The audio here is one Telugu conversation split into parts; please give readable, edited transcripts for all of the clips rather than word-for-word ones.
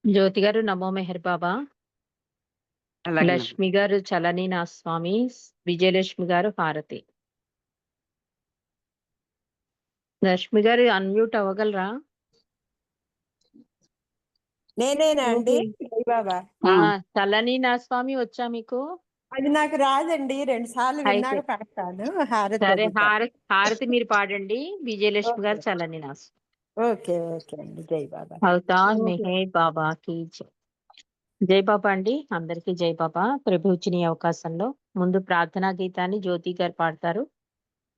జ్యోతి గారు నమో మెహర్ బాబా. అలాగేనమ్మా. లక్ష్మి గారు చలనీనాథ స్వామి, విజయలక్ష్మి గారు హారతి. లక్ష్మి గారు అన్మ్యూట్ అవ్వగలరా? నేనేనా అండి? జై బాబా. చలనీనాథ స్వామి వచ్చా మీకు? అది నాకు రాదండి. 2 సార్లు అయితే విన్నాక పెడతాను. హారతి సరే, అది పెడతాను. హారతి మీరు పాడండి. విజయలక్ష్మి ఓకే. గారు చలనీనాథ్. ఓకే. ఓకే అండి. జై బాబా. అవతార్ ఓకే. మెహర్ బాబా కి జై. జై బాబా అండి. అందరికీ జై బాబా. ప్రభు ఇచ్చిన ఈ అవకాశంలో ముందు ప్రార్థనా గీతాన్ని జ్యోతి గారు పాడతారు.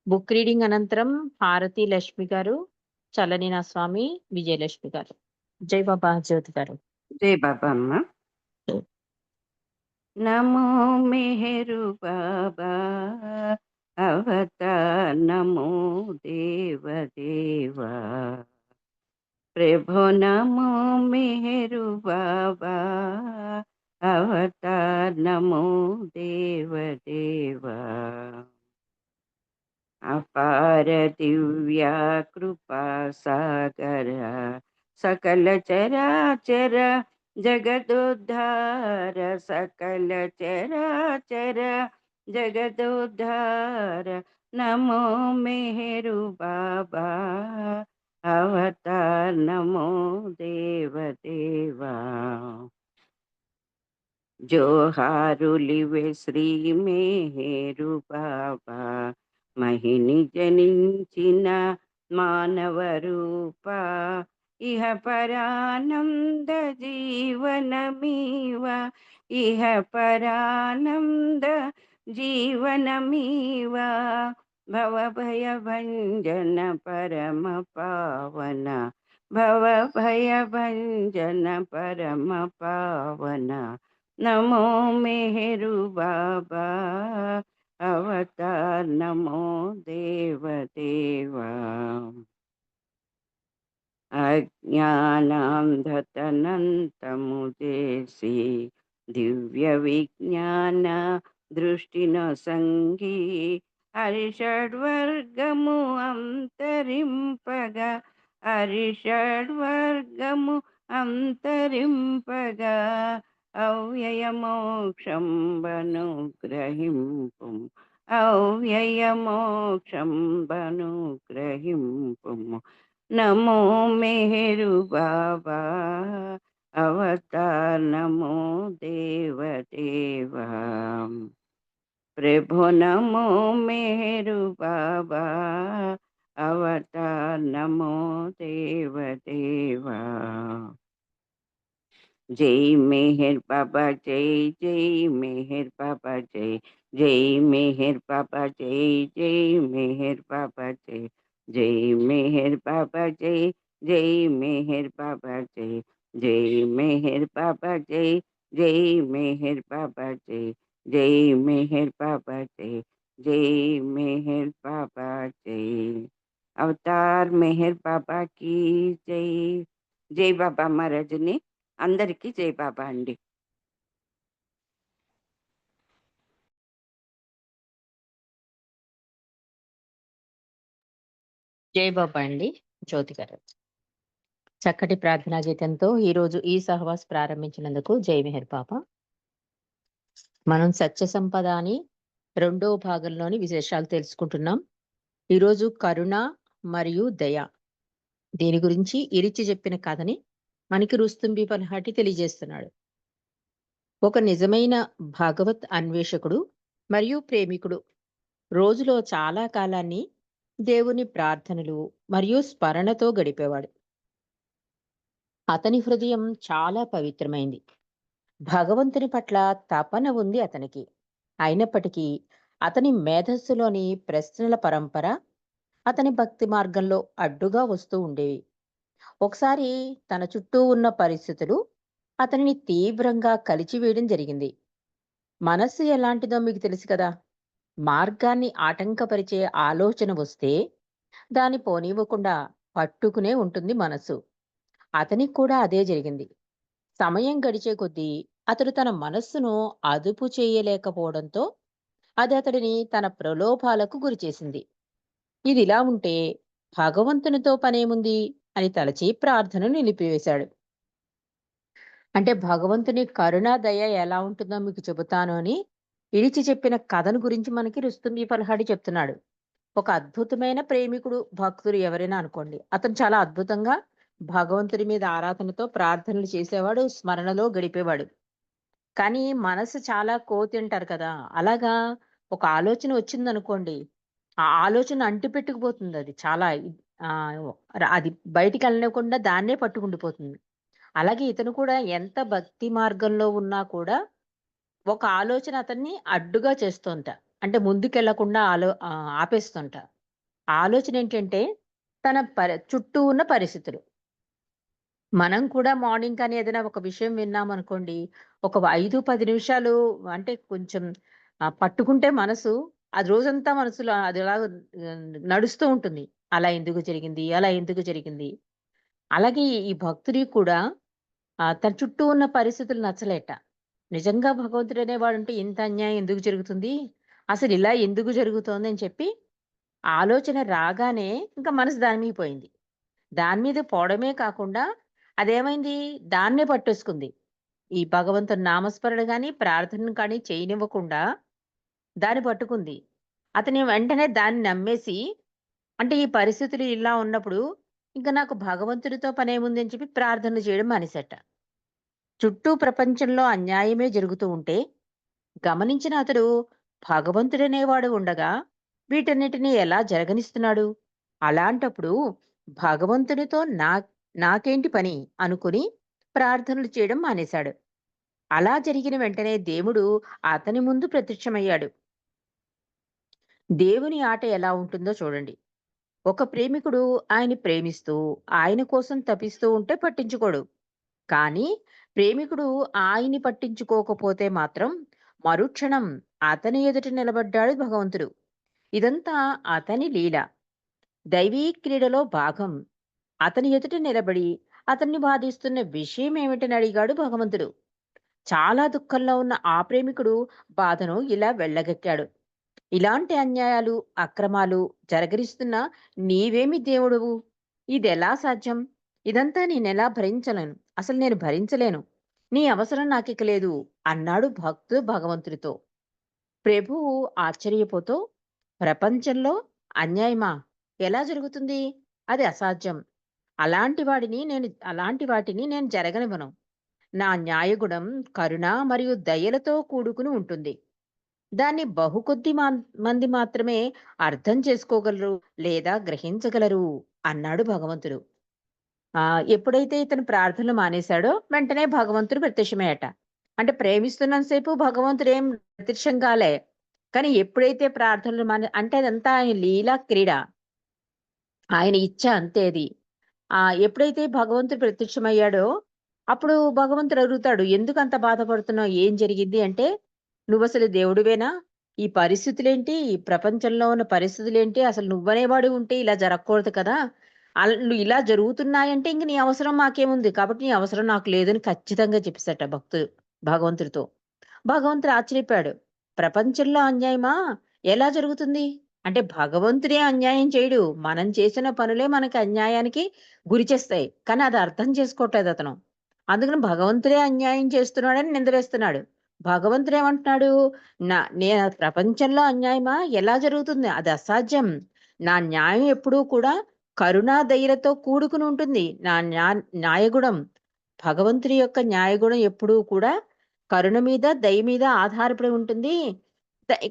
బుక్ రీడింగ్ అనంతరం హారతి లక్ష్మి గారు, చలనీనాథ స్వామి, విజయలక్ష్మి గారు. జై బాబా జ్యోతి గారు. జై బాబా అమ్మ. నమో మెహరు బాబా అవతార్ నమో దేవ దేవా ప్రభు నమో మెహరు బాబా అవతార్ నమో దేవ దేవా అపార దివ్య కృపా సాగర సకల చరాచర జగదుద్ధార సకల చరాచర జగదుద్ధార నమో మెహరు బాబా అవతార్ నమో దేవ దేవా జోహారులివే శ్రీ మేరు బాబా మహిని జనించిన మానవ రూప ఇహ పరానంద జీవనమీవ ఇహ పరానంద జీవనమీవ భవ భయ భంజన పరమ పావన భవ భయ భంజన పరమ పావన నమో మెహరు బాబా అవతార్ నమో దేవ దేవా అజ్ఞానాంధతనంతము చేసి దివ్య విజ్ఞాన దృష్టిన సంగి హరిషడ్వర్గము అంతరింపగా హరిషడ్వర్గము అంతరింపగా అవ్యయ మోక్షం బను గ్రహింపు అవ్యయ మోక్షం బను గ్రహింపు నమో మెహరు బాబా అవతార్ నమో దేవ దేవా ప్రభు నమో మెహరు బాబా అవతార్ నమో దేవ దేవా జై మెహర్ బాబా జై జై మెహర్ బాబా జై జై మెహర్ బాబా జై జై మెహర్ బాబా జై జై మెహర్ బాబా జై జై మెహర్ బాబా జై జై మెహర్ బాబా జై జై మెహర్ బాబా జై జై మెహర్ బాబా జై జై మెహర్ బాబా జై అవతార్ మెహర్ బాబా की జై. జై బాబా మహారాజుని. అందరికీ జై బాబా అండి. జై బాబా అండి. జ్యోతి గారు చక్కటి ప్రార్థనా గీతంతో ఈరోజు ఈ సహవాస్ ప్రారంభించినందుకు జై మెహర్ బాబా. మనం సత్య సంపద అని 2వ భాగంలోని విశేషాలు తెలుసుకుంటున్నాం. ఈరోజు కరుణ మరియు దయ, దీని గురించి ఇరిచి చెప్పిన కథని మనకి రుస్తుంబి పల్హాటి తెలియజేస్తున్నాడు. ఒక నిజమైన భగవత్ అన్వేషకుడు మరియు ప్రేమికుడు రోజులో చాలా కాలాన్ని దేవుని ప్రార్థనలు మరియు స్మరణతో గడిపేవాడు. అతని హృదయం చాలా పవిత్రమైంది. భగవంతుని పట్ల తపన ఉంది అతనికి. అయినప్పటికీ అతని మేధస్సులోని ప్రశ్నల పరంపర అతని భక్తి మార్గంలో అడ్డుగా వస్తూ ఉండేవి. ఒకసారి తన చుట్టూ ఉన్న పరిస్థితులు అతనిని తీవ్రంగా కలిచివేయడం జరిగింది. మనస్సు ఎలాంటిదో మీకు తెలుసు కదా. మార్గాన్ని ఆటంకపరిచే ఆలోచన వస్తే దాన్ని పోనివ్వకుండా పట్టుకునే ఉంటుంది మనస్సు. అతనికి కూడా అదే జరిగింది. సమయం గడిచే కొద్దీ అతడు తన మనస్సును అదుపు చేయలేకపోవడంతో అది అతడిని తన ప్రలోభాలకు గురిచేసింది. ఇదిలా ఉంటే భగవంతునితో పనేముంది అని తలచి ప్రార్థనను నిలిపివేశాడు. అంటే భగవంతుని కరుణ, దయ ఎలా ఉంటుందో మీకు చెబుతాను అని ఇలిచి చెప్పిన కథను గురించి మనకి రుస్తుమి పల్హాడి చెప్తున్నాడు. ఒక అద్భుతమైన ప్రేమికుడు, భక్తుడు ఎవరైనా అనుకోండి. అతను చాలా అద్భుతంగా భగవంతుడి మీద ఆరాధనతో ప్రార్థనలు చేసేవాడు, స్మరణలో గడిపేవాడు. కానీ మనసు చాలా కోతింటారు కదా! అలాగా ఒక ఆలోచన వచ్చిందనుకోండి, ఆ ఆలోచన అంటిపెట్టుకుపోతుందది. చాలా అది బయటికెళ్ళనివ్వకుండా దాన్నే పట్టుకుండిపోతుంది. అలాగే ఇతను కూడా ఎంత భక్తి మార్గంలో ఉన్నా కూడా ఒక ఆలోచన అతన్ని అడ్డుగా చేస్తోంట. అంటే ముందుకెళ్ళకుండా ఆపేస్తుంట. ఆ ఆలోచన ఏంటంటే తన చుట్టూ ఉన్న పరిస్థితులు. మనం కూడా మార్నింగ్ కానీ ఏదైనా ఒక విషయం విన్నామనుకోండి, ఒక 5, 10 నిమిషాలు అంటే కొంచెం పట్టుకుంటే మనసు అది రోజంతా మనసులో అదిలా నడుస్తూ ఉంటుంది. అలా ఎందుకు జరిగింది? అలా ఎందుకు జరిగింది? అలాగే ఈ భక్తుడికి కూడా తన చుట్టూ ఉన్న పరిస్థితులు నచ్చలేట. నిజంగా భగవంతుడనేవాడుంటే ఇంత అన్యాయం ఎందుకు జరుగుతుంది? అసలు ఇలా ఎందుకు జరుగుతోంది అని చెప్పి ఆలోచన రాగానే ఇంక మనసు దాని మీద పోయింది. దాని మీద పోవడమే కాకుండా అదేమైంది దాన్నే పట్టేసుకుంది. ఈ భగవంతుని నామస్మరణ గాని, ప్రార్థనను కానీ చేయనివ్వకుండా దాన్ని పట్టుకుంది. అతను వెంటనే దాన్ని నమ్మేసి అంటే ఈ పరిస్థితులు ఇలా ఉన్నప్పుడు ఇంక నాకు భగవంతుడితో పనేముంది అని చెప్పి ప్రార్థనలు చేయడం మానేశాట. చుట్టూ ప్రపంచంలో అన్యాయమే జరుగుతూ ఉంటే గమనించిన అతడు భగవంతుడనేవాడు ఉండగా వీటన్నిటిని ఎలా జరగనిస్తున్నాడు? అలాంటప్పుడు భగవంతునితో నాకేంటి పని అనుకుని ప్రార్థనలు చేయడం మానేశాడు. అలా జరిగిన వెంటనే దేవుడు అతని ముందు ప్రత్యక్షమయ్యాడు. దేవుని ఆట ఎలా ఉంటుందో చూడండి. ఒక ప్రేమికుడు ఆయన్ని ప్రేమిస్తూ ఆయన కోసం తపిస్తూ ఉంటే పట్టించుకోడు. కానీ ప్రేమికుడు ఆయన్ని పట్టించుకోకపోతే మాత్రం మరుక్షణం అతని ఎదుట నిలబడ్డాడు భగవంతుడు. ఇదంతా అతని లీల. దైవీ క్రీడలో భాగం. అతని ఎదుట నిలబడి అతన్ని బాధిస్తున్న విషయం ఏమిటని అడిగాడు భగవంతుడు. చాలా దుఃఖంలో ఉన్న ఆ ప్రేమికుడు బాధను ఇలా వెళ్ళగక్కాడు. ఇలాంటి అన్యాయాలు, అక్రమాలు జరగరిస్తున్న నీవేమి దేవుడవు? ఇదెలా సాధ్యం? ఇదంతా నేనెలా భరించలేను. అసలు నేను భరించలేను. నీ అవసరం నాకిక లేదు అన్నాడు భక్తుడు భగవంతుడితో. ప్రభువు ఆశ్చర్యపోతూ ప్రపంచంలో అన్యాయమా? ఎలా జరుగుతుంది? అది అసాధ్యం. అలాంటి వాటిని నేను జరగనివ్వను. నా న్యాయగుణం కరుణ మరియు దయలతో కూడుకుని ఉంటుంది. దాన్ని బహుకొద్ది మంది మాత్రమే అర్థం చేసుకోగలరు లేదా గ్రహించగలరు అన్నాడు భగవంతుడు. ఎప్పుడైతే ఇతను ప్రార్థనలు మానేశాడో వెంటనే భగవంతుడు ప్రత్యక్షమయ్యట. అంటే ప్రేమిస్తున్నంత సేపు భగవంతుడు ఏం ప్రత్యక్షం కాలే. కానీ ఎప్పుడైతే ప్రార్థనలు అంటే అదంతా ఆయన లీలా క్రీడ. ఆయన ఇచ్చ అంతే అది. ఎప్పుడైతే భగవంతుడు ప్రత్యక్షమయ్యాడో అప్పుడు భగవంతుడు అడుగుతాడు, "ఎందుకంత బాధపడుతున్నావు? ఏం జరిగింది?" అంటే, "నువ్వసలు దేవుడివేనా? ఈ పరిస్థితులేంటి? ఈ ప్రపంచంలో ఉన్న పరిస్థితులేంటి? అసలు నువ్వనేవాడివి ఉంటే ఇలా జరగకూడదు కదా! ఇలా జరుగుతున్నాయంటే ఇంక నీ అవసరం మాకేముంది? కాబట్టి నీ అవసరం నాకు లేదని" ఖచ్చితంగా చెప్పేసాట భగవంతుడితో. భగవంతుడు ఆశ్చర్యపోయాడు. ప్రపంచంలో అన్యాయమా? ఎలా జరుగుతుంది? అంటే భగవంతుడే అన్యాయం చేయడు. మనం చేసిన పనులే మనకి అన్యాయానికి గురి చేస్తాయి. కానీ అది అర్థం చేసుకోవట్లేదతను. అందుకని భగవంతుడే అన్యాయం చేస్తున్నాడని నింద వేస్తున్నాడు. భగవంతుడేమంటున్నాడు? నేను ప్రపంచంలో అన్యాయమా? ఎలా జరుగుతుంది? అది అసాధ్యం. నా న్యాయం ఎప్పుడూ కూడా కరుణా, దయలతో కూడుకుని ఉంటుంది. నా న్యాయగుణం భగవంతుడి యొక్క న్యాయగుణం ఎప్పుడూ కూడా కరుణ మీద, దయ మీద ఆధారపడి ఉంటుంది.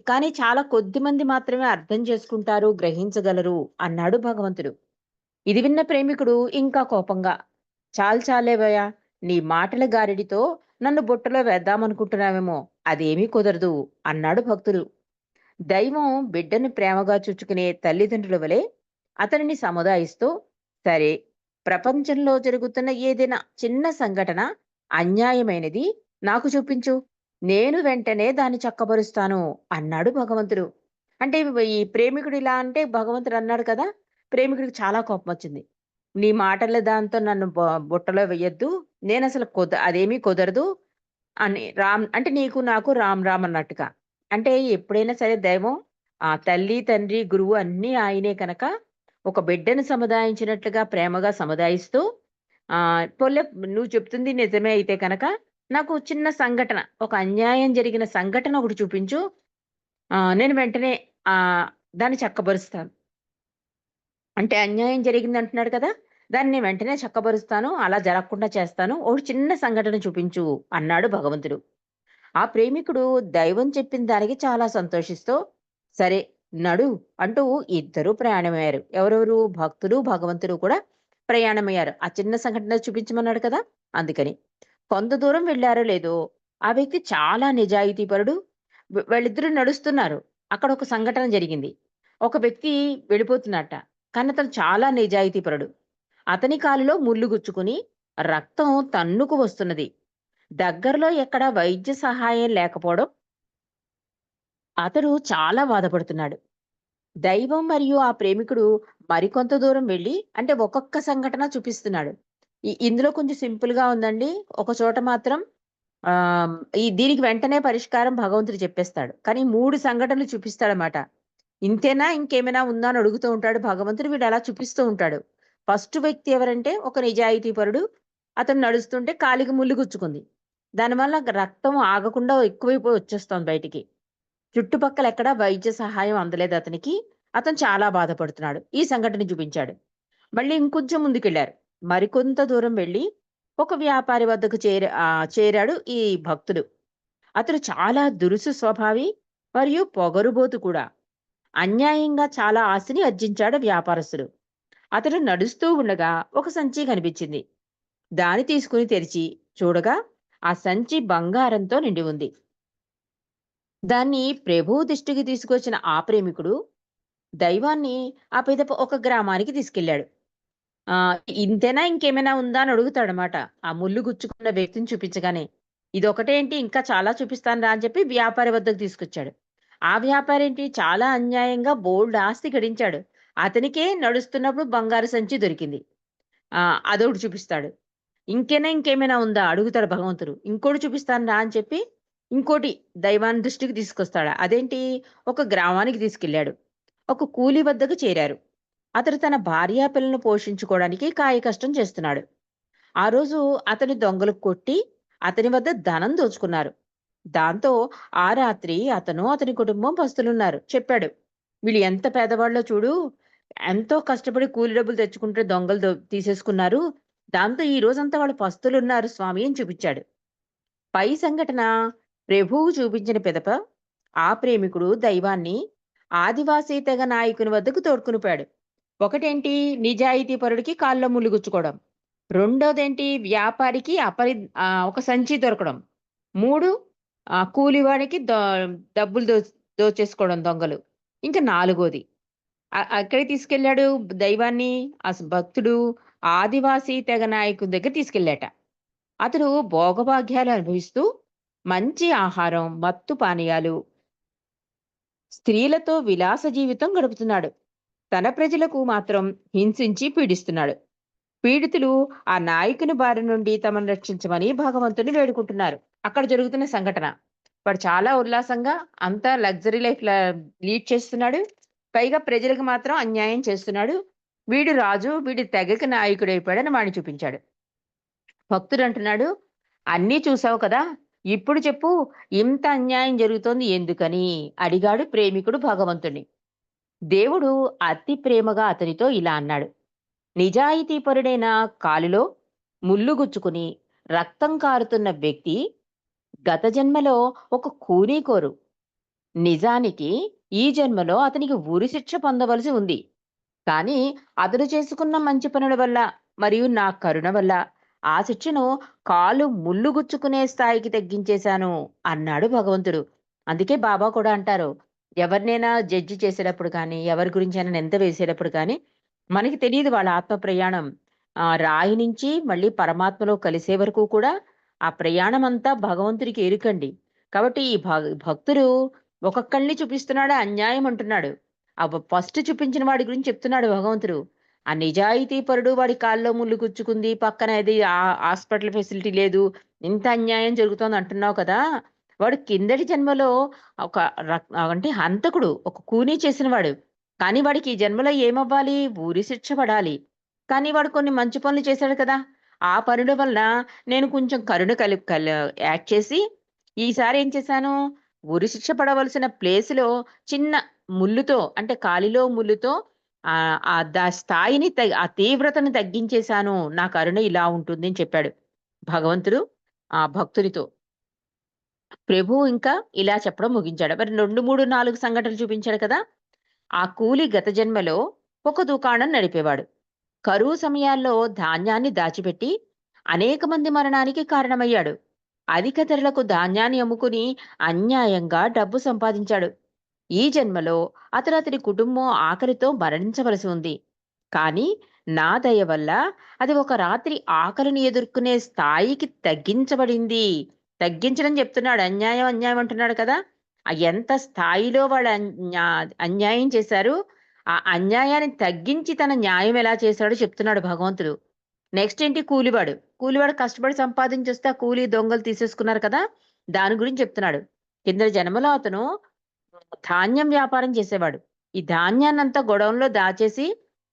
కానీ చాలా కొద్ది మంది మాత్రమే అర్థం చేసుకుంటారు, గ్రహించగలరు అన్నాడు భగవంతుడు. ఇది విన్న ప్రేమికుడు ఇంకా కోపంగా, చాలేవయ్యా! నీ మాటల గారడితో నన్ను బుట్టలో వేద్దామనుకుంటున్నావేమో! అదేమీ కుదరదు" అన్నాడు భక్తుడు. దైవం బిడ్డను ప్రేమగా చూచుకునే తల్లిదండ్రుల వలె అతనిని సముదాయిస్తూ, "సరే, ప్రపంచంలో జరుగుతున్న ఏదైనా చిన్న సంఘటన అన్యాయమైనది నాకు చూపించు. నేను వెంటనే దాన్ని చక్కబరుస్తాను" అన్నాడు భగవంతుడు. అంటే ఈ ప్రేమికుడు ఇలా అంటే భగవంతుడు అన్నాడు కదా! ప్రేమికుడికి చాలా కోపమొచ్చింది. "నీ మాటల దాంతో నన్ను బుట్టలో వెయ్యొద్దు. నేనసలు అదేమీ కుదరదు" అని అంటే నీకు నాకు రామ్ రామ్ అన్నట్టుగా. అంటే ఎప్పుడైనా సరే దైవం తల్లి, తండ్రి, గురువు అన్నీ ఆయనే కనుక ఒక బిడ్డను సముదాయించినట్లుగా ప్రేమగా సముదాయిస్తూ పోన్లే నువ్వు చెప్తుంది నిజమే అయితే కనుక, నాకు చిన్న సంఘటన, ఒక అన్యాయం జరిగిన సంఘటన ఒకటి చూపించు. నేను వెంటనే దాన్ని చక్కబరుస్తాను. అంటే అన్యాయం జరిగిందంటున్నాడు కదా! దాన్ని నేను వెంటనే చక్కబరుస్తాను. అలా జరగకుండా చేస్తాను. ఒకటి చిన్న సంఘటన చూపించు అన్నాడు భగవంతుడు. ఆ ప్రేమికుడు దైవం చెప్పిన దానికి చాలా సంతోషిస్తూ, సరే నడు అంటూ ఇద్దరూ ప్రయాణమయ్యారు. ఎవరెవరు? భక్తుడు, భగవంతుడు కూడా ప్రయాణమయ్యారు. ఆ చిన్న సంఘటన చూపించమన్నాడు కదా! అందుకని. కొంత దూరం వెళ్లారో లేదో, ఆ వ్యక్తి చాలా నిజాయితీపరుడు. వాళ్ళిద్దరూ నడుస్తున్నారు. అక్కడ ఒక సంఘటన జరిగింది. ఒక వ్యక్తి వెళ్ళిపోతున్నట్ట. కానీ అతను చాలా నిజాయితీపరుడు. అతని కాలులో ముల్లు గుచ్చుకుని రక్తం తన్నుకు వస్తున్నది. దగ్గరలో ఎక్కడా వైద్య సహాయం లేకపోవడం, అతడు చాలా బాధపడుతున్నాడు. దైవం మరియు ఆ ప్రేమికుడు మరికొంత దూరం వెళ్లి, అంటే ఒక్కొక్క సంఘటన చూపిస్తున్నాడు. ఇందులో కొంచెం సింపుల్‌గా ఉందండి. ఒక చోట మాత్రం దీనికి వెంటనే పరిష్కారం భగవంతుడు చెప్పేస్తాడు. కానీ 3 సంఘటనలు చూపిస్తాడన్నమాట. ఇంతేనా? ఇంకేమైనా ఉందా? అని అడుగుతూ ఉంటాడు భగవంతుడు. వీడు అలా చూపిస్తూ ఉంటాడు. ఫస్ట్ వ్యక్తి ఎవరంటే ఒక నిజాయితీపరుడు. అతను నడుస్తుంటే కాలికి ముల్లు గుచ్చుకుంది. దానివల్ల రక్తం ఆగకుండా ఎక్కువైపోయి వచ్చేస్తోంది బయటికి. చుట్టుపక్కల ఎక్కడా వైద్య సహాయం అందలేదు అతనికి. అతను చాలా బాధపడుతున్నాడు. ఈ సంఘటన చూపించాడు. మళ్ళీ ఇంకొంచెం ముందుకెళ్లారు. మరికొంత దూరం వెళ్లి ఒక వ్యాపారి వద్దకు చేరాడు ఈ భక్తుడు. అతడు చాలా దురుసు స్వభావి మరియు పొగరుబోతు కూడా. అన్యాయంగా చాలా ఆస్తిని ఆర్జించాడు వ్యాపారస్తుడు. అతడు నడుస్తూ ఉండగా ఒక సంచి కనిపించింది. దాన్ని తీసుకుని తెరిచి చూడగా ఆ సంచి బంగారంతో నిండి ఉంది. దాన్ని ప్రభువు దృష్టికి తీసుకొచ్చిన ఆ ప్రేమికుడు దైవాన్ని ఆ పిదప ఒక గ్రామానికి తీసుకెళ్ళాడు. ఆ! ఇంతేనా? ఇంకేమైనా ఉందా? అని అడుగుతాడనమాట. ఆ ముల్లు గుచ్చుకున్న వ్యక్తిని చూపించగానే. ఇదొకటేంటి ఇంకా చాలా చూపిస్తాను రా అని చెప్పి వ్యాపారి వద్దకు తీసుకొచ్చాడు. ఆ వ్యాపారి ఏంటి చాలా అన్యాయంగా బోలెడు ఆస్తి గడించాడు. అతనికే నడుస్తున్నప్పుడు బంగారు సంచి దొరికింది. అదొకటి చూపిస్తాడు. ఇంకేమైనా ఉందా? అడుగుతాడు భగవంతుడు. ఇంకోటి చూపిస్తాను రా అని చెప్పి ఇంకోటి దైవాన్ని దృష్టికి తీసుకొస్తాడు. అదేంటి? ఒక గ్రామానికి తీసుకెళ్ళాడు. ఒక కూలి వద్దకు చేరారు. అతడు తన భార్యా పిల్లలను పోషించుకోవడానికి కాయకష్టం చేస్తున్నాడు. ఆ రోజు అతని దొంగలు కొట్టి అతని వద్ద ధనం దోచుకున్నారు. దాంతో ఆ రాత్రి అతను అతని కుటుంబం పస్తులున్నారు. చెప్పాడు, వీళ్ళు ఎంత పేదవాళ్ళో చూడు, ఎంతో కష్టపడి కూలి డబ్బులు తెచ్చుకుంటే దొంగలు తీసేసుకున్నారు. దాంతో ఈ రోజంతా వాళ్ళు పస్తులున్నారు స్వామి అని చూపించాడు. పై సంఘటన ప్రభువు చూపించిన పిదప ఆ ప్రేమికుడు దైవాన్ని ఆదివాసీ తెగ నాయకుని వద్దకు తోడ్కొనిపోయాడు. ఒకటేంటి? నిజాయితీపరుడికి కాల్లో ముల్లు గుచ్చుకోవడం. రెండోదేంటి? వ్యాపారికి ఒక సంచి దొరకడం. 3 కూలివాడికి డబ్బులు దోచేసుకోవడం దొంగలు. ఇంకా నాలుగోది ఎక్కడికి తీసుకెళ్ళాడు దైవాన్ని? భక్తుడు ఆదివాసీ తెగ నాయకుని దగ్గర తీసుకెళ్ళాట. అతడు భోగభాగ్యాలు అనుభవిస్తూ మంచి ఆహారం, మత్తు పానీయాలు, స్త్రీలతో విలాస జీవితం గడుపుతున్నాడు. తన ప్రజలకు మాత్రం హింసించి పీడిస్తున్నాడు. పీడితులు ఆ నాయకుని బారి నుండి తమను రక్షించమని భగవంతుని వేడుకుంటున్నారు. అక్కడ జరుగుతున్న సంఘటన. వాడు చాలా ఉల్లాసంగా అంతా లగ్జరీ లైఫ్ లీడ్ చేస్తున్నాడు. పైగా ప్రజలకు మాత్రం అన్యాయం చేస్తున్నాడు. వీడు రాజు, వీడి తెగకి నాయకుడైపోయాడని వాడిని చూపించాడు. భక్తుడు అంటున్నాడు, అన్నీ చూసావు కదా! ఇప్పుడు చెప్పు, ఇంత అన్యాయం జరుగుతోంది ఎందుకని? అడిగాడు ప్రేమికుడు భగవంతుణ్ణి. దేవుడు అతి ప్రేమగా అతనితో ఇలా అన్నాడు, నిజాయితీపరుడైన కాలులో ముల్లు గుచ్చుకుని రక్తం కారుతున్న వ్యక్తి గత జన్మలో ఒక కూనీకోరు. నిజానికి ఈ జన్మలో అతనికి ఉరి శిక్ష పొందవలసి ఉంది. కానీ అతడు చేసుకున్న మంచి పనుల వల్ల మరియు నా కరుణ వల్ల ఆ శిక్షను కాలు ముల్లు గుచ్చుకునే స్థాయికి తగ్గించేశాను అన్నాడు భగవంతుడు. అందుకే బాబా కూడా అంటారు, ఎవరినైనా జడ్జి చేసేటప్పుడు కానీ, ఎవరి గురించైనా నింద వేసేటప్పుడు కానీ, మనకి తెలియదు వాళ్ళ ఆత్మ ప్రయాణం. రాయి నుంచి మళ్ళీ పరమాత్మలో కలిసే వరకు కూడా ఆ ప్రయాణం అంతా భగవంతుడికి ఎరుకండి. కాబట్టి ఈ భక్తుడు ఒక్కొక్కళ్ళని చూపిస్తున్నాడు, అన్యాయం అంటున్నాడు. ఫస్ట్ చూపించిన వాడి గురించి చెప్తున్నాడు భగవంతుడు. ఆ నిజాయితీపరుడు వాడి కాల్లో ముల్లు గుచ్చుకుంది, పక్కన ఏది హాస్పిటల్ ఫెసిలిటీ లేదు, ఇంత అన్యాయం జరుగుతోంది అంటున్నావు కదా! వాడు కిందటి జన్మలో ఒక అంటే హంతకుడు, ఒక కూనీ చేసినవాడు. కానీ వాడికి ఈ జన్మలో ఏమవ్వాలి? ఉరి శిక్ష పడాలి. కానీ వాడు కొన్ని మంచి పనులు చేశాడు కదా! ఆ పనుల వలన నేను కొంచెం కరుణ యాడ్ చేసి, ఈసారి ఏం చేశాను, ఉరి శిక్ష పడవలసిన ప్లేస్‌లో చిన్న ముల్లుతో అంటే కాలిలో ముల్లుతో స్థాయిని ఆ తీవ్రతను తగ్గించేశాను. నా కరుణ ఇలా ఉంటుంది అని చెప్పాడు భగవంతుడు ఆ భక్తునితో. ప్రభువు ఇంకా ఇలా చెప్పడం ముగించాడు. మరి 2, 3, 4 సంఘటనలు చూపించాడు కదా! ఆ కూలి గత జన్మలో ఒక దుకాణం నడిపేవాడు. కరువు సమయాల్లో ధాన్యాన్ని దాచిపెట్టి అనేక మంది మరణానికి కారణమయ్యాడు. అధిక ధరలకు ధాన్యాన్ని అమ్ముకుని అన్యాయంగా డబ్బు సంపాదించాడు. ఈ జన్మలో అతని కుటుంబం ఆకలితో మరణించవలసి ఉంది. కానీ నా దయ వల్ల అది ఒక రాత్రి ఆకలిని ఎదుర్కొనే స్థాయికి తగ్గించబడింది. తగ్గించడం చెప్తున్నాడు. అన్యాయం, అన్యాయం అంటున్నాడు కదా! ఎంత స్థాయిలో వాళ్ళు అన్యాయం చేశారు. ఆ అన్యాయాన్ని తగ్గించి తన న్యాయం ఎలా చేశాడో చెప్తున్నాడు భగవంతుడు. నెక్స్ట్ ఏంటి కూలివాడు. కూలివాడు కష్టపడి సంపాదించొస్తే ఆ కూలి దొంగలు తీసేసుకున్నారు కదా! దాని గురించి చెప్తున్నాడు. కిందటి జన్మలో అతను ధాన్యం వ్యాపారం చేసేవాడు. ఈ ధాన్యాన్నంతా గోడౌన్‌లో దాచేసి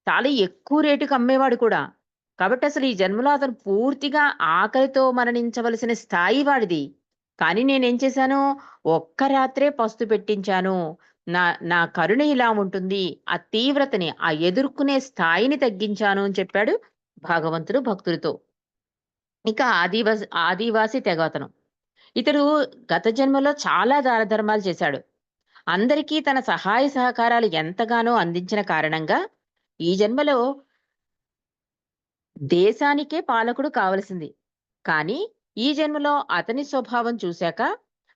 చాలా ఎక్కువ రేటుకి అమ్మేవాడు కూడా. కాబట్టి అసలు ఈ జన్మలో అతను పూర్తిగా ఆకలితో మరణించవలసిన స్థాయి వాడిది. కానీ నేనేం చేశాను, ఒక్క రాత్రే పస్తు పెట్టించాను. నా నా కరుణ ఇలా ఉంటుంది. ఆ తీవ్రతని, ఆ ఎదుర్కొనే స్థాయిని తగ్గించాను అని చెప్పాడు భగవంతుడు భక్తుడితో. ఇక ఆదివాసి తెగ అతను. ఇతడు గత జన్మలో చాలా దాన ధర్మాలు చేశాడు. అందరికీ తన సహాయ సహకారాలు ఎంతగానో అందించిన కారణంగా ఈ జన్మలో దేశానికే పాలకుడు కావలసింది. కానీ ఈ జన్మలో అతని స్వభావం చూశాక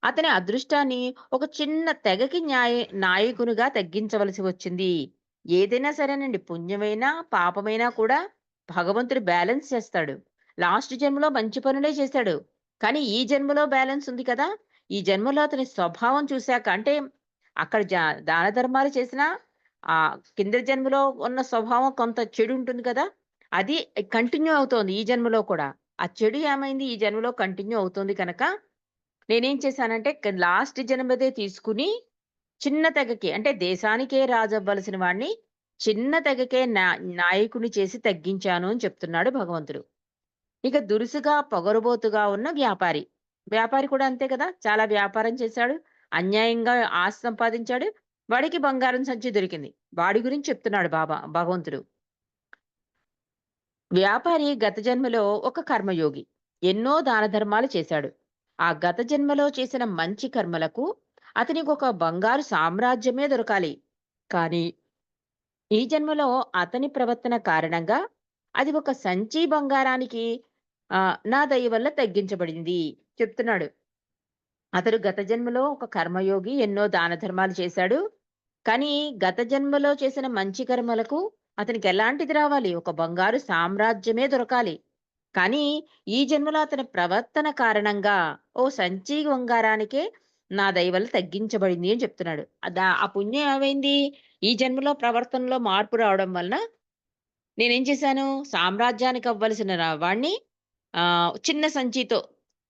అతని అదృష్టాన్ని ఒక చిన్న తెగకి నాయకునిగా తగ్గించవలసి వచ్చింది. ఏదైనా సరేనండి, పుణ్యమైనా పాపమైనా కూడా భగవంతుడు బ్యాలెన్స్ చేస్తాడు. లాస్ట్ జన్మలో మంచి పనులే చేశాడు. కానీ ఈ జన్మలో బ్యాలెన్స్ ఉంది కదా! ఈ జన్మలో అతని స్వభావం చూశాక అంటే అక్కడ దాన ధర్మాలు చేసినా కిందటి జన్మలో ఉన్న స్వభావం కొంత చెడు ఉంటుంది కదా! అది కంటిన్యూ అవుతోంది ఈ జన్మలో కూడా. ఆ చెడు ఏమైంది ఈ జన్మలో కంటిన్యూ అవుతుంది కనుక, నేనేం చేశానంటే లాస్ట్ జన్మదే తీసుకుని చిన్న తెగకి అంటే దేశానికే రాజవ్వాల్సిన వాడిని చిన్న తెగకే నాయకుని చేసి తగ్గించాను అని చెప్తున్నాడు భగవంతుడు. ఇక దురుసుగా, పొగరుబోతుగా ఉన్న వ్యాపారి. వ్యాపారి కూడా అంతే కదా! చాలా వ్యాపారం చేశాడు. అన్యాయంగా ఆస్తి సంపాదించాడు. వాడికి బంగారం సంచి దొరికింది. వాడి గురించి చెప్తున్నాడు భగవంతుడు. వ్యాపారి గత జన్మలో ఒక కర్మయోగి. ఎన్నో దాన ధర్మాలు చేశాడు. ఆ గత జన్మలో చేసిన మంచి కర్మలకు అతనికి ఒక బంగారు సామ్రాజ్యమే దొరకాలి. కానీ ఈ జన్మలో అతని ప్రవర్తన కారణంగా అది ఒక సంచి బంగారానికి నా దయ వల్ల తగ్గించబడింది చెప్తున్నాడు. అతడు గత జన్మలో ఒక కర్మయోగి, ఎన్నో దాన ధర్మాలు చేశాడు. కానీ గత జన్మలో చేసిన మంచి కర్మలకు అతనికి ఎలాంటిది రావాలి? ఒక బంగారు సామ్రాజ్యమే దొరకాలి. కానీ ఈ జన్మలో అతని ప్రవర్తన కారణంగా ఓ సంచి బంగారానికే నా దయ వల్ల తగ్గించబడింది అని చెప్తున్నాడు. ఆ పుణ్యం ఏమైంది? ఈ జన్మలో ప్రవర్తనలో మార్పు రావడం వలన నేనేం చేశాను? సామ్రాజ్యానికి అవ్వాల్సిన వాడిని చిన్న సంచితో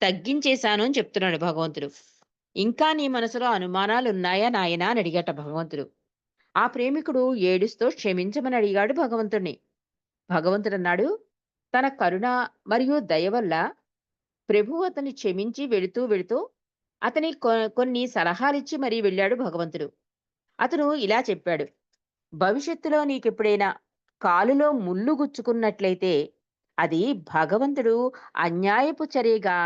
తగ్గించేశాను అని చెప్తున్నాడు భగవంతుడు. ఇంకా నీ మనసులో అనుమానాలున్నాయా నాయనా అని అడిగాట భగవంతుడు. ఆ ప్రేమికుడు ఏడుస్తూ క్షమించమని అడిగాడు భగవంతుణ్ణి. భగవంతుడన్నాడు, తన కరుణ మరియు దయ వల్ల ప్రభువు అతన్ని క్షమించి వెళుతూ అతని కొన్ని సలహాలిచ్చి మరీ వెళ్ళాడు భగవంతుడు. అతను ఇలా చెప్పాడు, భవిష్యత్తులో నీకెప్పుడైనా కాలులో ముల్లు గుచ్చుకున్నట్లయితే అది భగవంతుడు అన్యాయపు చర్యగా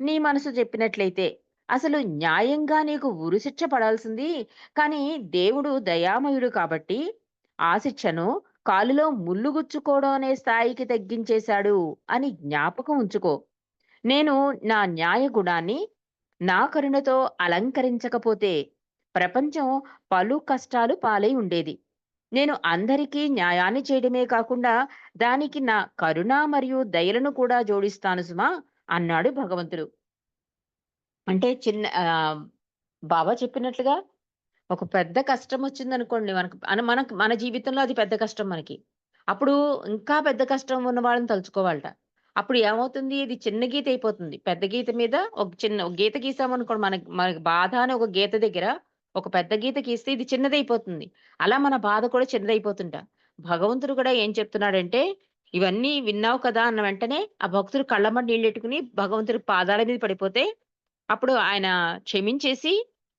నీ మనసు చెప్పినట్లయితే అసలు న్యాయంగా నీకు ఉరిశిక్ష పడాల్సింది. కానీ దేవుడు దయామయుడు కాబట్టి ఆ శిక్షను కాలులో ముల్లు గుచ్చుకోవడం అనే స్థాయికి తగ్గించేశాడు అని జ్ఞాపకం ఉంచుకో. నేను నా న్యాయ గుణాన్ని నా కరుణతో అలంకరించకపోతే ప్రపంచం పలు కష్టాలు పాలై ఉండేది. నేను అందరికీ న్యాయాన్ని చేయడమే కాకుండా దానికి నా కరుణ మరియు దయలను కూడా జోడిస్తాను సుమా అన్నాడు భగవంతుడు. అంటే బాబా చెప్పినట్లుగా ఒక పెద్ద కష్టం వచ్చిందనుకోండి మనకు మనకు మన జీవితంలో అది పెద్ద కష్టం మనకి. అప్పుడు ఇంకా పెద్ద కష్టం ఉన్న వాళ్ళని తలుచుకోవాలట. అప్పుడు ఏమవుతుంది? ఇది చిన్న గీత అయిపోతుంది. పెద్ద గీత మీద ఒక గీత గీసామనుకోండి, మనకి మనకి బాధ అని ఒక గీత దగ్గర ఒక పెద్ద గీత గీస్తే ఇది చిన్నదైపోతుంది. అలా మన బాధ కూడా చిన్నదైపోతుంట. భగవంతుడు కూడా ఏం చెప్తున్నాడంటే, ఇవన్నీ విన్నావు కదా అన్న వెంటనే ఆ భక్తుడు కళ్ళమ్మట నీళ్ళెట్టుకుని భగవంతుడి పాదాల మీద పడిపోతే, అప్పుడు ఆయన క్షమించేసి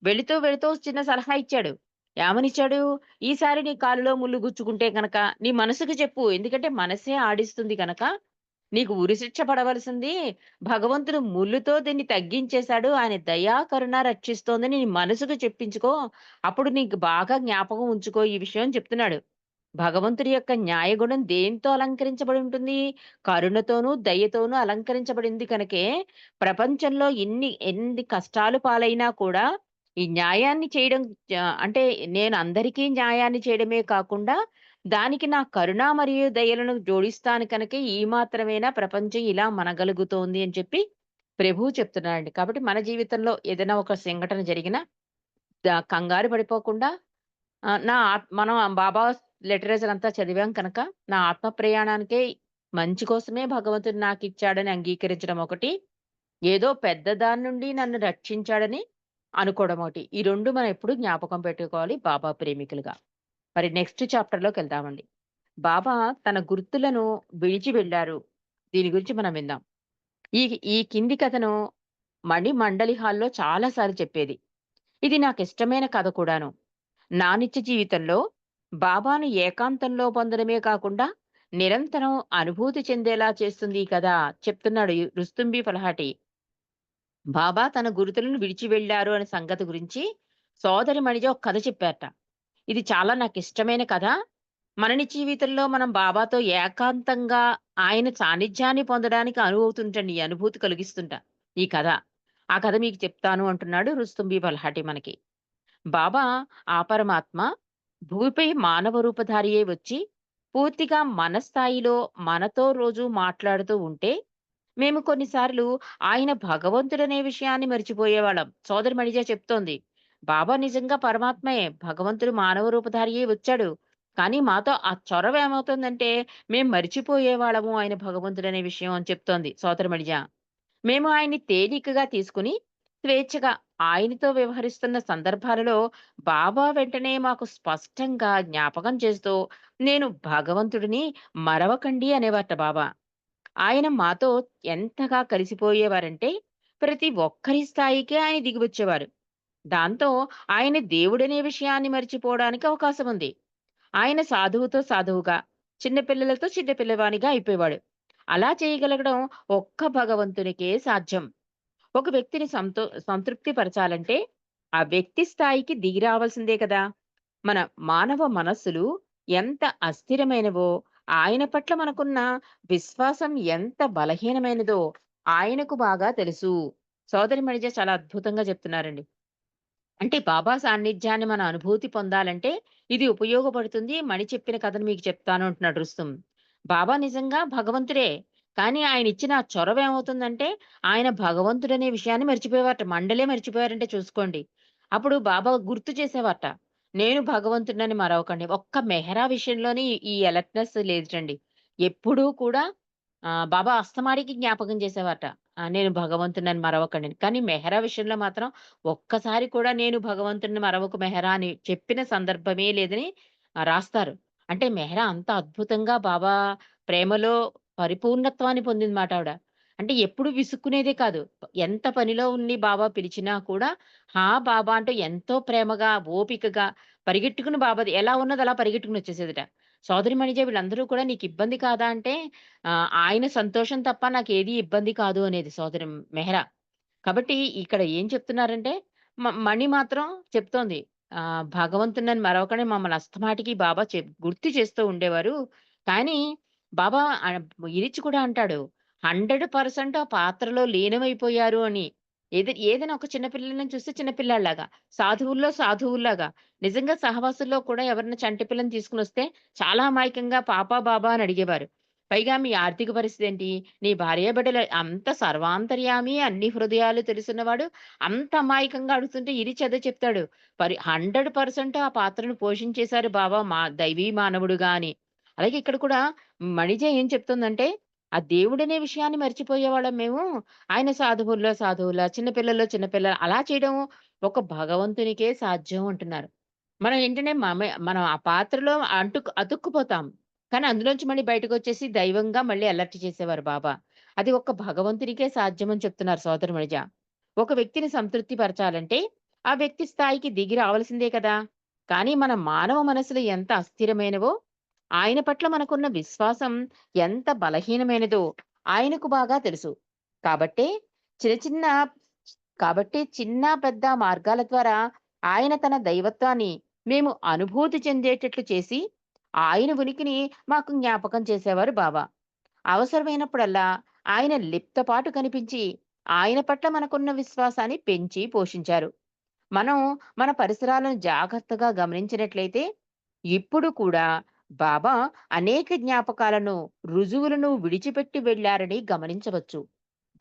వెళుతూ, వెళుతూ చిన్న సలహా ఇచ్చాడు. ఏమనిచ్చాడు? "ఈసారి నీ కాలులో ముల్లు గుచ్చుకుంటే గనక నీ మనసుకి చెప్పు. ఎందుకంటే మనసే ఆడిస్తుంది గనక నీకు ఉరిశిక్ష పడవలసింది. భగవంతుడు ముల్లుతో దీన్ని తగ్గించేశాడు. ఆయన దయా, కరుణ రక్షిస్తోందని నీ మనసుకు చెప్పించుకో. అప్పుడు నీకు బాగా జ్ఞాపకం ఉంచుకో ఈ విషయం" అని చెప్తున్నాడు. భగవంతుడి యొక్క న్యాయగుణం దేనితో అలంకరించబడి ఉంటుంది? కరుణతోనూ, దయతోనూ అలంకరించబడింది కనుకే ప్రపంచంలో ఎన్ని కష్టాలు పాలైనా కూడా ఈ న్యాయాన్ని చేయడం అంటే నేను అందరికీ న్యాయాన్ని చేయడమే కాకుండా దానికి నా కరుణ మరియు దయలను జోడిస్తాను కనుకే ఈ మాత్రమేనా ప్రపంచం ఇలా మనగలుగుతోంది అని చెప్పి ప్రభువు చెప్తున్నాడండి. కాబట్టి మన జీవితంలో ఏదైనా ఒక సంఘటన జరిగినా కంగారు పడిపోకుండా మనం బాబా లిటరేచర్ అంతా చదివాం కనుక, నా ఆత్మ ప్రయాణానికే మంచి కోసమే భగవంతుడు నాకిచ్చాడని అంగీకరించడం ఒకటి. ఏదో పెద్ద దాని నుండి నన్ను రక్షించాడని అనుకోవడం ఒకటి. ఈ 2 మనం ఎప్పుడు జ్ఞాపకం పెట్టుకోవాలి బాబా ప్రేమికులుగా. మరి నెక్స్ట్ చాప్టర్‌లోకెళ్దామండి. బాబా తన గుర్తులను విడిచి వెళ్లారు. దీని గురించి మనం విందాం. ఈ ఈ కింది కథను మణిమండలి హాల్‌లో చాలా సార్లు చెప్పేది. ఇది నాకిష్టమైన కథ కూడాను. నా నిత్య జీవితంలో బాబాను ఏకాంతంలో పొందడమే కాకుండా నిరంతరం అనుభూతి చెందేలా చేస్తుంది ఈ కథ చెప్తున్నాడు ఈ రుస్తుంబి ఫలహాటి. బాబా తన గురుతులను విడిచి వెళ్లారు అనే సంగతి గురించి సోదరి మణిజ ఒక కథ చెప్పారట. ఇది చాలా నాకిష్టమైన కథ. మన నిత్య జీవితంలో మనం బాబాతో ఏకాంతంగా ఆయన సాన్నిధ్యాన్ని పొందడానికి అనుభూతుంటండి. ఈ అనుభూతి కలిగిస్తుంట ఈ కథ. ఆ కథ మీకు చెప్తాను అంటున్నాడు రుస్తుంబి ఫలహాటి మనకి. బాబా ఆ పరమాత్మ భూమిపై మానవ రూపధారి అయి వచ్చి పూర్తిగా మన స్థాయిలో మనతో రోజు మాట్లాడుతూ ఉంటే మేము కొన్నిసార్లు ఆయన భగవంతుడనే విషయాన్ని మర్చిపోయేవాళ్ళం. సోదరి మణిజ చెప్తోంది. బాబా నిజంగా పరమాత్మయే. భగవంతుడు మానవ రూపధారి అయి వచ్చాడు. కానీ మాతో ఆ చొరవ ఏమవుతుందంటే మేం మరిచిపోయేవాళ్ళము ఆయన భగవంతుడనే విషయం అని చెప్తోంది సోదరి మణిజ. మేము ఆయన్ని తేలికగా తీసుకుని స్వేచ్ఛగా ఆయనతో వ్యవహరిస్తున్న సందర్భాలలో బాబా వెంటనే మాకు స్పష్టంగా జ్ఞాపకం చేస్తూ నేను భగవంతుడిని మరవకండి అనేవారట బాబా. ఆయన మాతో ఎంతగా కలిసిపోయేవారంటే ప్రతి ఒక్కరి స్థాయికే ఆయన దిగివచ్చేవారు. దాంతో ఆయన దేవుడనే విషయాన్ని మర్చిపోవడానికి అవకాశం ఉంది. ఆయన సాధువుతో సాధువుగా, చిన్న పిల్లలతో చిన్న పిల్లవానిగా అయిపోయేవాడు. అలా చేయగలగడం ఒక్క భగవంతునికే సాధ్యం. ఒక వ్యక్తిని సంతృప్తి పరచాలంటే ఆ వ్యక్తి స్థాయికి దిగి రావాల్సిందే కదా! మన మానవ మనస్సులు ఎంత అస్థిరమైనవో, ఆయన పట్ల మనకున్న విశ్వాసం ఎంత బలహీనమైనదో ఆయనకు బాగా తెలుసు. సోదరి మణిజ చాలా అద్భుతంగా చెప్తున్నారండి. అంటే బాబా సాన్నిధ్యాన్ని మన అనుభూతి పొందాలంటే ఇది ఉపయోగపడుతుంది. మణి చెప్పిన కథను మీకు చెప్తాను అంటున్నాడు రుస్తుం. బాబా నిజంగా భగవంతుడే. కానీ ఆయన ఇచ్చిన ఆ చొరవ ఏమవుతుందంటే ఆయన భగవంతుడనే విషయాన్ని మర్చిపోయేవారట. మండలే మర్చిపోయారంటే చూసుకోండి. అప్పుడు బాబా గుర్తు చేసేవారట. నేను భగవంతుడినని మరవకండి. ఒక్క మెహరా విషయంలోని ఈ అలర్ట్‌నెస్ లేదుటండి. ఎప్పుడూ కూడా బాబా అస్తమాడికి జ్ఞాపకం చేసేవారట. నేను భగవంతుడినని మరవకండి అని. కానీ మెహరా విషయంలో మాత్రం ఒక్కసారి కూడా నేను భగవంతుడిని మరవకు మెహరా అని చెప్పిన సందర్భమే లేదని రాస్తారు. అంటే మెహరా అంత అద్భుతంగా బాబా ప్రేమలో పరిపూర్ణత్వాన్ని పొందిందిమాట ఆవిడ. అంటే ఎప్పుడు విసుక్కునేదే కాదు. ఎంత పనిలో ఉండి బాబా పిలిచినా కూడా, "హా! బాబా" అంటూ ఎంతో ప్రేమగా, ఓపికగా పరిగెట్టుకుని బాబాది ఎలా ఉన్నదో అలా పరిగెట్టుకుని వచ్చేసేదట. సోదరి మణిజ వీళ్ళందరూ కూడా "నీకు ఇబ్బంది కాదా?" అంటే ఆయన సంతోషం తప్ప నాకేది ఇబ్బంది కాదు అనేది సోదరి మెహరా. కాబట్టి ఇక్కడ ఏం చెప్తున్నారంటే, మణి మాత్రం చెప్తోంది. భగవంతుడినని మరొకడే మమ్మల్ని అస్తమాటికి బాబా గుర్తు చేస్తూ ఉండేవారు. కానీ బాబా ఇరిచి కూడా అంటాడు. 100% ఆ పాత్రలో లీనమైపోయారు అని. ఏదైనా ఒక చిన్న పిల్లలని చూస్తే చిన్న పిల్లాడిలాగా, సాధువుల్లో సాధువుల్లాగా, నిజంగా సహవాసుల్లో కూడా ఎవరైనా చంటి పిల్లని తీసుకొనొస్తే చాలా అమాయకంగా పాపా, బాబా అని అడిగేవారు. పైగా మీ ఆర్థిక పరిస్థితేంటి? నీ భార్యాబిడ్డలు అంత సర్వాంతర్యామి, అన్ని హృదయాలు తెలిసున్నవాడు, అంత అమాయకంగా అడుగుతుంటే ఇరిచి అదే చెప్తాడు. 100% ఆ పాత్రను పోషించేశారు బాబా దైవీ మానవుడుగా అని. అలాగే ఇక్కడ కూడా మణిజ ఏం చెప్తుందంటే, ఆ దేవుడనే విషయాన్ని మర్చిపోయేవాళ్ళం మేము. ఆయన సాధువుల్లో సాధువులా, చిన్న పిల్లల్లో చిన్న పిల్ల అలా చేయడం ఒక భగవంతునికే సాధ్యం అంటున్నారు. మనం ఏంటంటే మనం ఆ పాత్రలో అతుక్కుపోతాం. కానీ అందులోంచి మళ్ళీ బయటకొచ్చేసి దైవంగా మళ్ళీ అలర్ట్ చేసేవారు బాబా. అది ఒక్క భగవంతునికే సాధ్యమని చెప్తున్నారు సోదరమణిజ. ఒక వ్యక్తిని సంతృప్తి పరచాలంటే, ఆ వ్యక్తి స్థాయికి దిగి రావాల్సిందే కదా! కానీ మన మానవ మనసులు ఎంత అస్థిరమైనవో, ఆయన పట్ల మనకున్న విశ్వాసం ఎంత బలహీనమైనదో ఆయనకు బాగా తెలుసు. కాబట్టే చిన్న చిన్న చిన్న పెద్ద మార్గాల ద్వారా ఆయన తన దైవత్వాన్ని మేము అనుభూతి చెందేటట్లు చేసి, ఆయన ఉనికిని మాకు జ్ఞాపకం చేసేవారు బాబా. అవసరమైనప్పుడల్లా ఆయన లిప్తపాటు కనిపించి, ఆయన పట్ల మనకున్న విశ్వాసాన్ని పెంచి పోషించారు. మనం మన పరిసరాలను జాగ్రత్తగా గమనించినట్లయితే, ఇప్పుడు కూడా బాబా అనేక జ్ఞాపకాలను, రుజువులను విడిచిపెట్టి వెళ్లారని గమనించవచ్చు.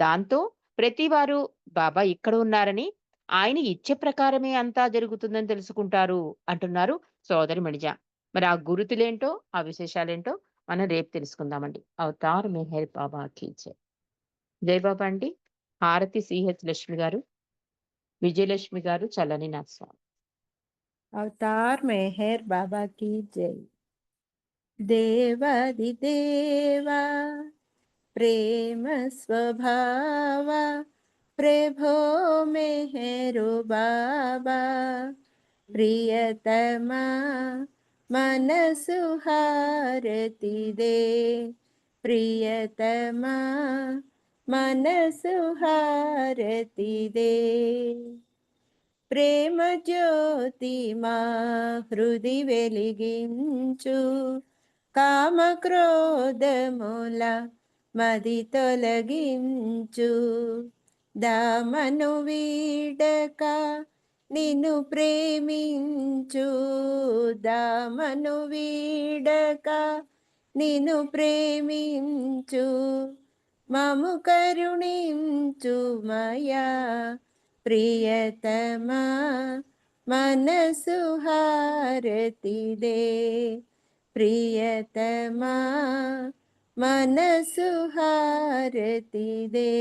దాంతో ప్రతివారు బాబా ఇక్కడ ఉన్నారని, ఆయన ఇచ్చ ప్రకారమే అంతా జరుగుతుందని తెలుసుకుంటారు అంటున్నారు సోదరి మణిజ. మరి ఆ గురుతులేంటో, ఆ విశేషాలేంటో మనం రేపు తెలుసుకుందామండి. అవతార్ మెహర్ బాబా కీ జై. జై బాబా అండి. హారతి సిహెచ్ లక్ష్మి గారు, విజయలక్ష్మి గారు, చల్లని నాథస్వామి. అవతార్ మెహర్ బాబా की जय। देवादिदेवा प्रेम स्वभावा प्रभो मेहरो बाबा प्रियतमा मनसुहारति दे प्रियतमा मनसुहारति दे ప్రేమ జ్యోతి మా హృది వెలిగించు కామ క్రోధముల మది తొలగించు దామను వీడక నిన్ను ప్రేమించు దామను వీడక నిన్ను ప్రేమించు మము కరుణించు మయా ప్రియతమా మనసు హారతి దే ప్రియతమా మనసు హారతి దే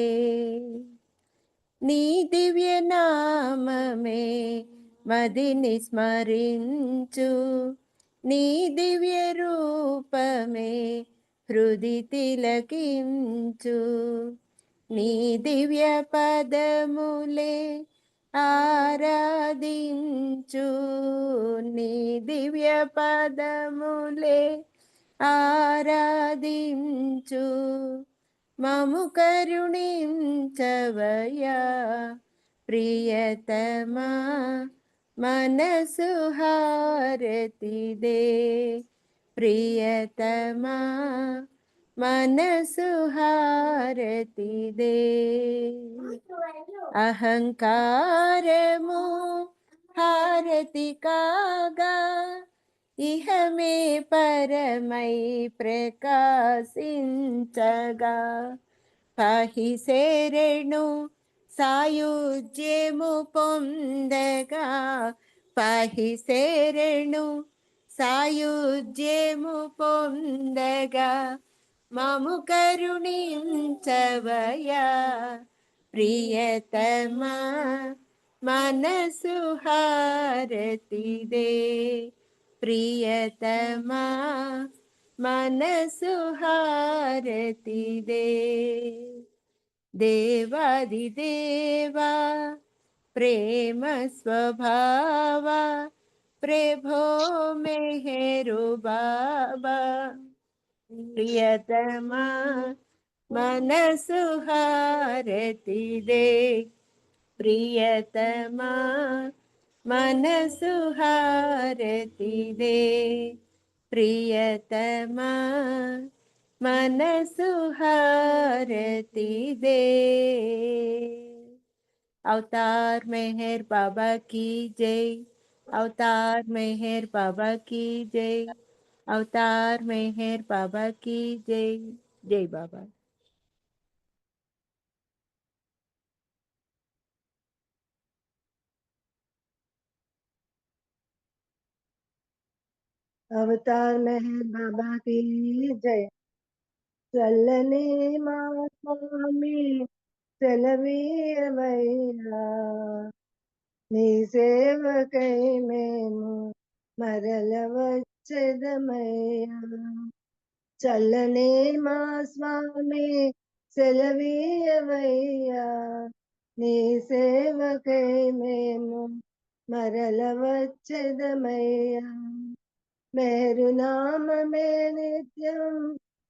నీ దివ్య నామమే మదిని స్మరించు నీ దివ్య రూపమే హృది తిలకించు నీ దివ్య పదములే ఆరాధించు నీ దివ్య పదములే ఆరాధించు మము కరుణించవయా ప్రియతమా మనసు హారతి దే ప్రియతమా మనసు హారతి దే అహంకారము హారతి కాగా ఇహమే పరమై ప్రకాశించగా పాహి శరణు సాయుజ్యము పొందగా పాహి శరణు సాయుజ్యము పొందగా మము కరుణించవయా ప్రియతమా మనసు హారతి దే ప్రియతమా మనసు హారతి దే దేవాదిదేవా ప్రేమ స్వభావ ప్రభో మెహరు బాబా ప్రియతమా మనసు హారతి దే ప్రియతమా మనసు హారతి దే ప్రియతమా మనసు హారతి దే अवतार मेहर बाबा की जय। अवतार मेहर बाबा की जय। अवतार मेहर बाबा की जय। जय बाबा। अवतार मेहर बाबा की जय। చల్లని మా స్వామి సెలవీయవయ్యా నీ సేవకై మేము మరల వచ్చెదమయ్యా చల్లనే మా స్వామి సెలవీయవయ్యా, నీ సేవకై మేము మరల వచ్చెదమయ్యా. మేరు నామమే నిత్యం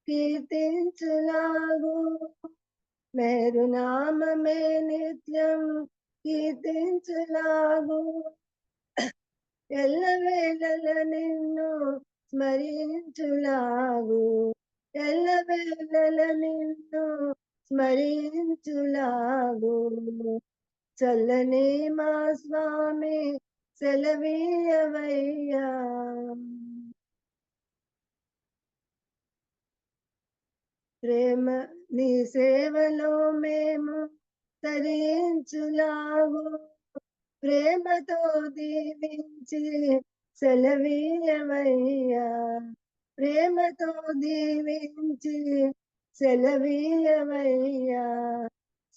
కీర్తించులాగు, మేరు నామమే నిత్యం కీర్తించులాగు, ఎల్లవేళల నిన్ను స్మరించులాగు, ఎల్లవేళల నిన్ను స్మరించులాగు. చల్లని మా స్వామి సెలవీయవయ్యా. ప్రేమ నీ సేవలో మేము తరించులాగు, ప్రేమతో దీవించి సెలవీయవయ్యా, ప్రేమతో దీవించి సెలవీయవయ్యా,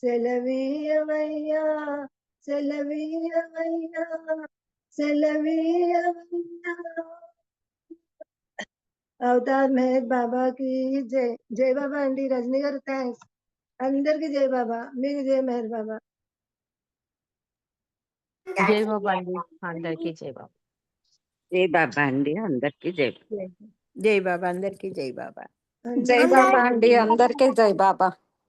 సెలవీయవయ్యా, సెలవీయవయ్యా, సెలవీయవయ్యా. అవతార్ మెహర్ బాబా కి జై. జై బాబా అండి. రజనీ గారు థ్యాంక్స్. అందరికి జై బాబా, మీకు జై మెహర్ బాబా. జై బాబా అండి. అందరికీ జై బాబా. జై బాబా అండి, అందరికీ జై బాబా. జై బాబా, అందరికీ జై బాబా. జై బాబా అండి, అందరికీ జై బాబా.